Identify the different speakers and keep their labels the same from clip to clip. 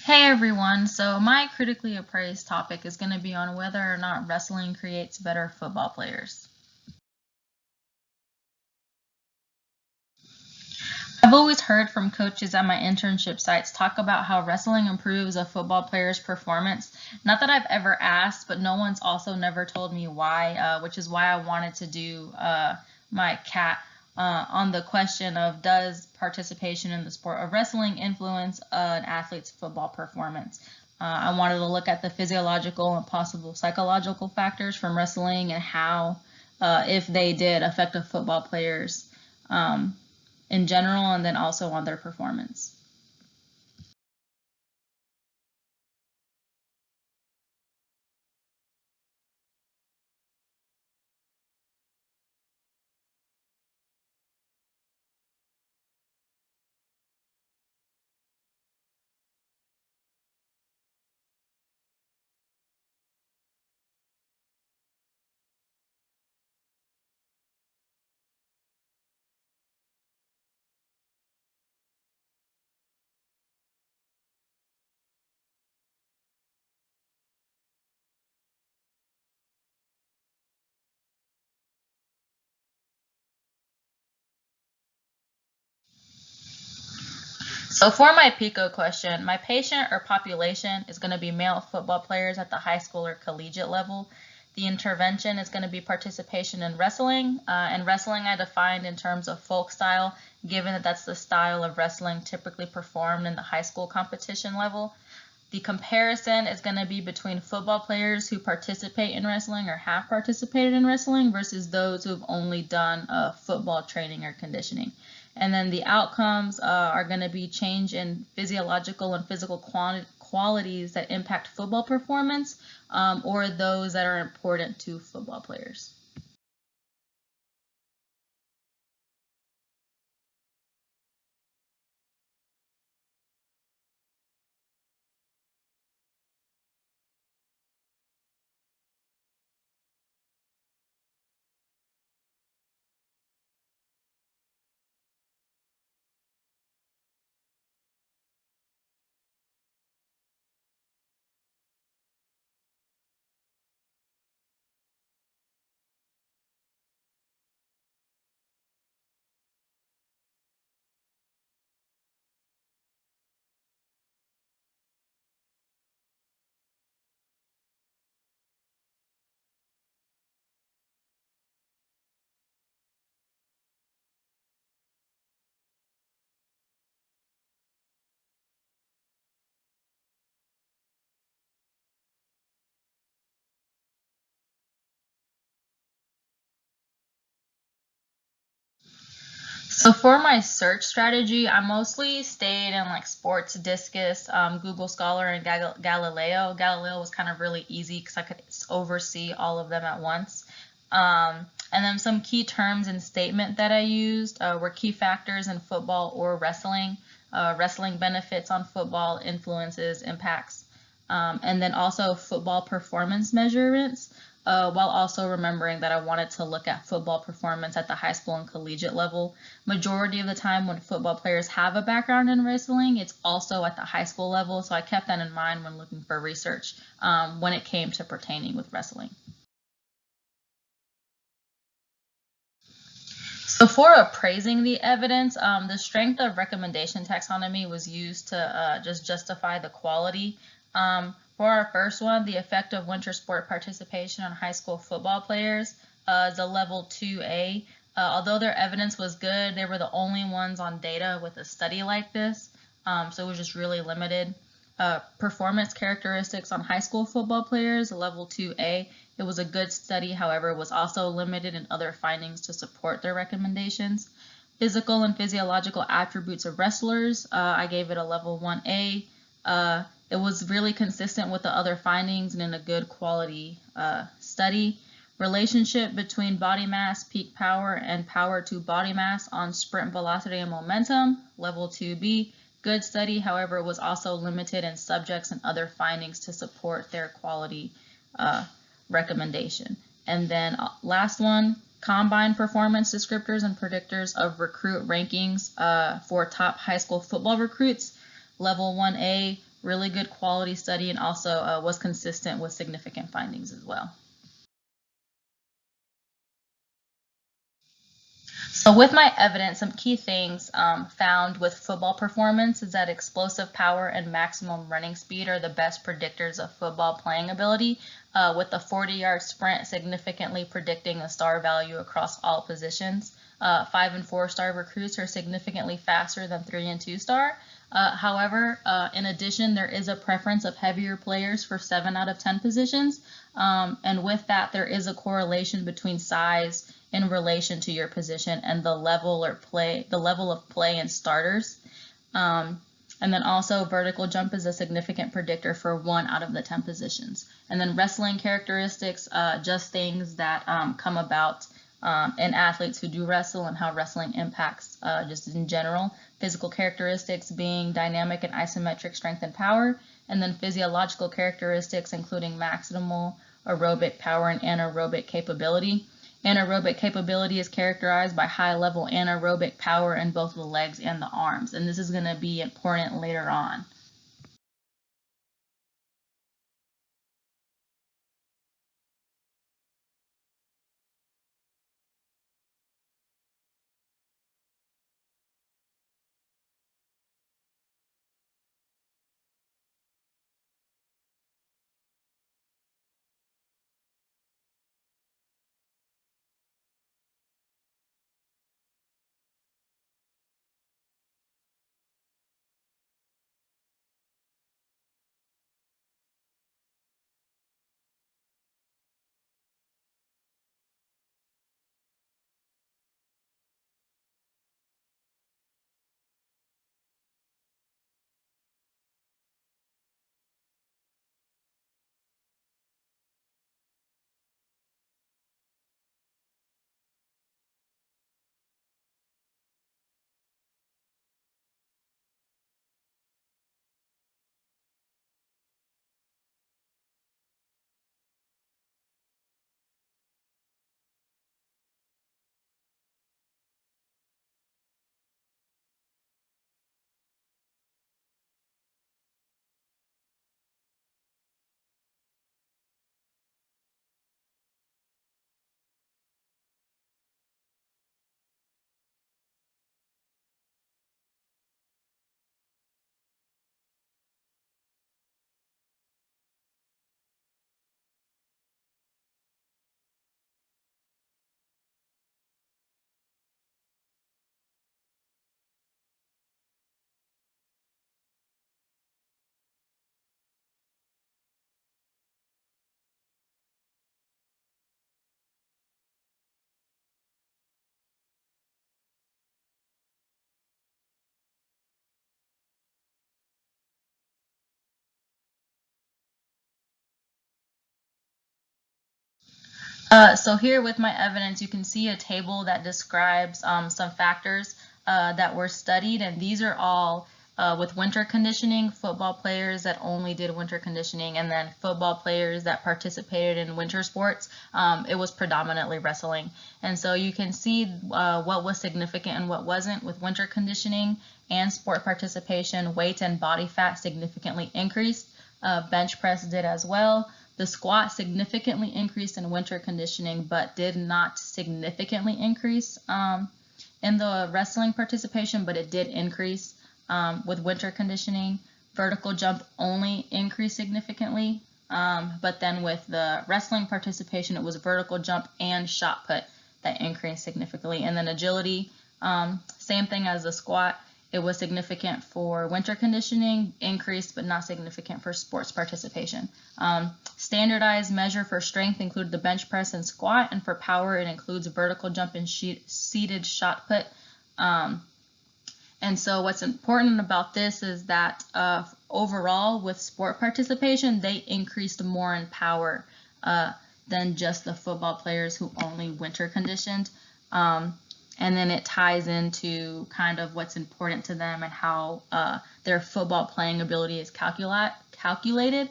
Speaker 1: Hey everyone, so my critically appraised topic is going to be on whether or not wrestling creates better football players. I've always heard from coaches at my internship sites talk about how wrestling improves a football player's performance. Not that I've ever asked, but no one's also never told me why, which is why I wanted to do my CAT on the question of does participation in the sport of wrestling influence an athlete's football performance? I wanted to look at the physiological and possible psychological factors from wrestling and how, if they did, affect a football player's in general and then also on their performance. So for my PICO question, my patient or population is going to be male football players at the high school or collegiate level. The intervention is going to be participation in wrestling, and wrestling I defined in terms of folk style, given that that's the style of wrestling typically performed in the high school competition level. The comparison is going to be between football players who participate in wrestling or have participated in wrestling versus those who have only done football training or conditioning. And then the outcomes are going to be change in physiological and physical qualities that impact football performance or those that are important to football players. So for my search strategy, I mostly stayed in like sports discus, Google Scholar, and Galileo. Galileo was kind of really easy because I could oversee all of them at once. And then some key terms and statement that I used were key factors in football or wrestling, wrestling benefits on football, influences, impacts, and then also football performance measurements while also remembering that I wanted to look at football performance at the high school and collegiate level. Majority of the time when football players have a background in wrestling, it's also at the high school level, so I kept that in mind when looking for research when it came to pertaining with wrestling. So for appraising the evidence, the strength of recommendation taxonomy was used to just justify the quality. For our first one, the effect of winter sport participation on high school football players is a level 2A. Although their evidence was good, they were the only ones on data with a study like this, so it was just really limited. Performance characteristics on high school football players, level 2A. It was a good study, however, it was also limited in other findings to support their recommendations. Physical and physiological attributes of wrestlers, I gave it a level 1A. It was really consistent with the other findings and in a good quality study. Relationship between body mass, peak power, and power to body mass on sprint velocity and momentum, level 2B. Good study, however, was also limited in subjects and other findings to support their quality recommendation. And then last one, combine performance descriptors and predictors of recruit rankings for top high school football recruits. Level 1A, really good quality study, and also was consistent with significant findings as well. So with my evidence, some key things found with football performance is that explosive power and maximum running speed are the best predictors of football playing ability, with the 40-yard sprint significantly predicting a star value across all positions. 5- and 4-star recruits are significantly faster than 3- and 2-star. However, in addition, there is a preference of heavier players for 7 out of 10 positions, and with that, there is a correlation between size in relation to your position and the level of play in starters. And then also vertical jump is a significant predictor for 1 out of the 10 positions. And then wrestling characteristics, just things that come about in athletes who do wrestle and how wrestling impacts just in general. Physical characteristics being dynamic and isometric strength and power, and then physiological characteristics including maximal aerobic power and anaerobic capability. Anaerobic capability is characterized by high-level anaerobic power in both the legs and the arms, and this is going to be important later on. So here with my evidence, you can see a table that describes some factors that were studied, and these are all with winter conditioning, football players that only did winter conditioning, and then football players that participated in winter sports. It was predominantly wrestling. And so you can see what was significant and what wasn't with winter conditioning and sport participation. Weight and body fat significantly increased. Bench press did as well. The squat significantly increased in winter conditioning, but did not significantly increase in the wrestling participation, but it did increase with winter conditioning. Vertical jump only increased significantly, but then with the wrestling participation, it was vertical jump and shot put that increased significantly. And then agility, same thing as the squat. It was significant for winter conditioning, increased but not significant for sports participation. Standardized measure for strength include the bench press and squat, and for power it includes vertical jump and seated shot put. And so what's important about this is that overall with sport participation, they increased more in power than just the football players who only winter conditioned. And then it ties into kind of what's important to them and how their football playing ability is calculated.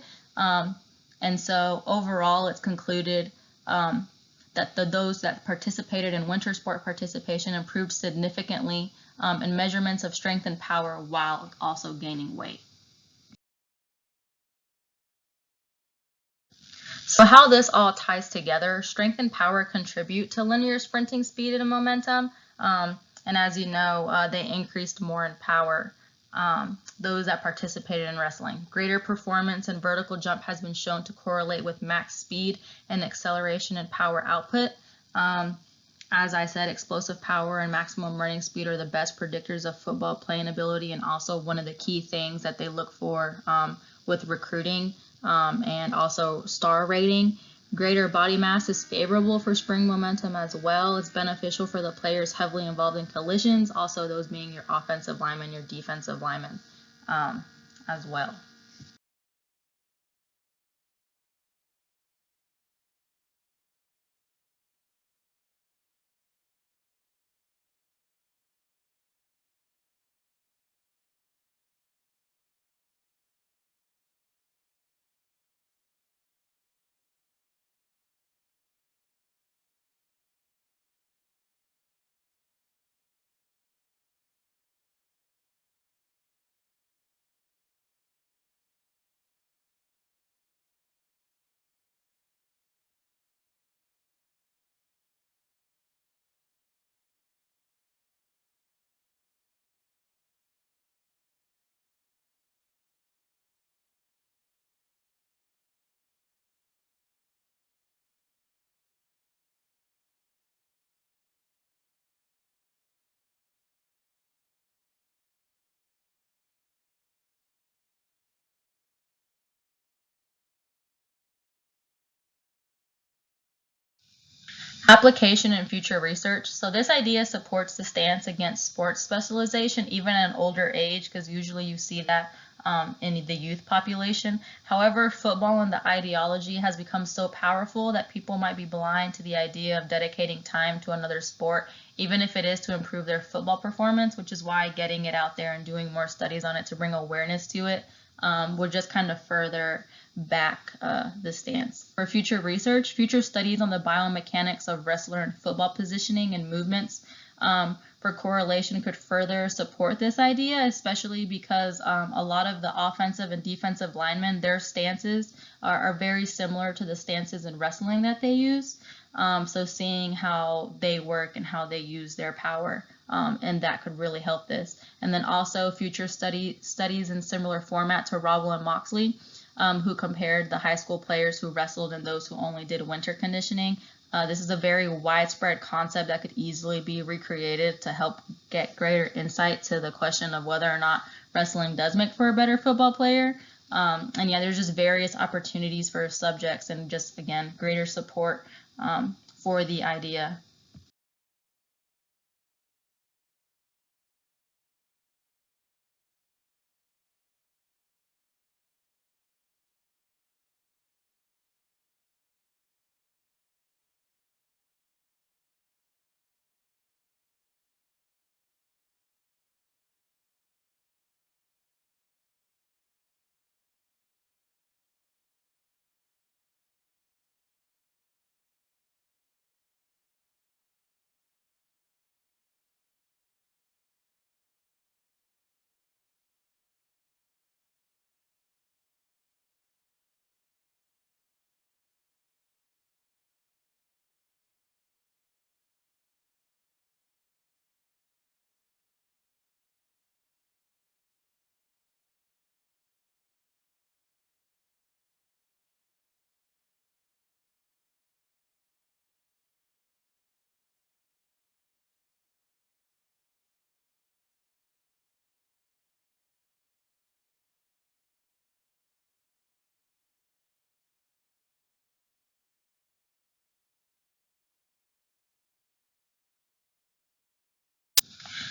Speaker 1: And so overall, it's concluded that those that participated in winter sport participation improved significantly in measurements of strength and power while also gaining weight. So how this all ties together, strength and power contribute to linear sprinting speed and momentum. And as you know, they increased more in power, those that participated in wrestling. Greater performance in vertical jump has been shown to correlate with max speed and acceleration and power output. As I said, explosive power and maximum running speed are the best predictors of football playing ability, and also one of the key things that they look for with recruiting and also star rating. Greater body mass is favorable for spring momentum as well. It's beneficial for the players heavily involved in collisions, also those being your offensive linemen, your defensive linemen as well. Application and future research. So this idea supports the stance against sports specialization even at an older age, because usually you see that in the youth population. However, football and the ideology has become so powerful that people might be blind to the idea of dedicating time to another sport, even if it is to improve their football performance, which is why getting it out there and doing more studies on it to bring awareness to it would just kind of further back the stance. For future research, future studies on the biomechanics of wrestler and football positioning and movements for correlation could further support this idea, especially because a lot of the offensive and defensive linemen, their stances are very similar to the stances in wrestling that they use. So seeing how they work and how they use their power, and that could really help this. And then also future studies in similar format to Rowell and Moxley, who compared the high school players who wrestled and those who only did winter conditioning. This is a very widespread concept that could easily be recreated to help get greater insight to the question of whether or not wrestling does make for a better football player. And yeah, there's just various opportunities for subjects and just, again, greater support for the idea.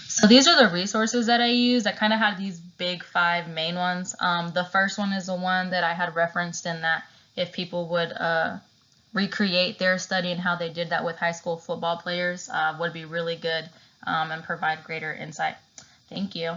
Speaker 1: So these are the resources that I use. I kind of had these big 5 main ones. The first one is the one that I had referenced in that if people would recreate their study and how they did that with high school football players would be really good and provide greater insight. Thank you.